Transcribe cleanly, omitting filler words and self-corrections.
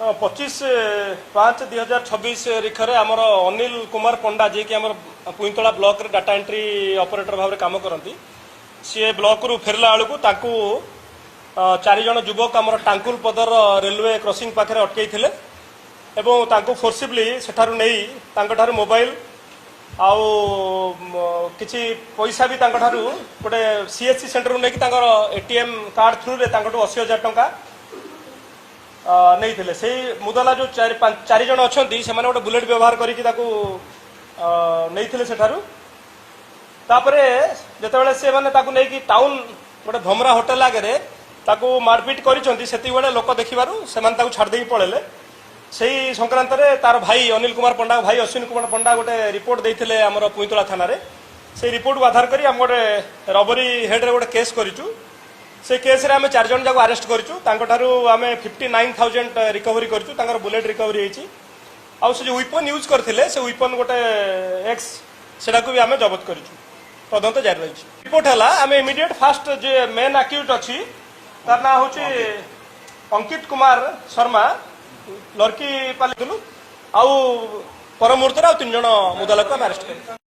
25/5/2026 रिखरे आमर अनिल कुमार पंडा जी कि आमर पुईतला ब्लॉक रे डाटा एंट्री ऑपरेटर भाव काम करती सी ब्लॉक रु फेरला बेलू ताकू 4 जन युवक आमर टांकुल पदर रेलवे क्रॉसिंग पाखे अटकई एवं तांको फोर्सिबली सेठारु नहीं तांको मोबाइल आउ किछि पैसा भी तांको गोटे सीएससी सेंटर नहीं एटीएम कार्ड थ्रू रे 80,000 टंका नहीं थे से मुदला जो 4 जन अच्छा से गोटे बुलेट व्यवहार करके नहीं थे सेठारु तापरे जितेबाला से माने ताकू नहीं कि टाउन गोटे भमरा होटेल आगे ताकू मारपिट करिसेंती सेति बेले लोक देखिबारु सेमान ताकू छाड़ देई पळेले सेही संक्रांत रे तार भाई अनिल कुमार पंडा भाई अश्विन कुमार पंडा गोटे रिपोर्ट देइथिले हमर पुईतला थाना रे से रिपोर्ट को आधार करी हम गोटे रबरी हेड रे गोटे केस करिचु से केस रे आमे 4 जन जाको अरेस्ट करिचु तांको थारु आमे 59,000 रिकवरी करिचु तांकर बुलेट रिकवरी हेची आ से जो वेपन यूज करथिले से वेपन गोटे एक्स सेडा को भी आमे जब्त करिचु तदंत जारी रही रिपोर्ट हला आमे इमीडिएट फास्ट जे मेन अक्यूज अछि तार ना होची अंकित कुमार शर्मा लड़की पाली आउ पर मुहूर्त 3 जन मुदला को अरेस्ट कर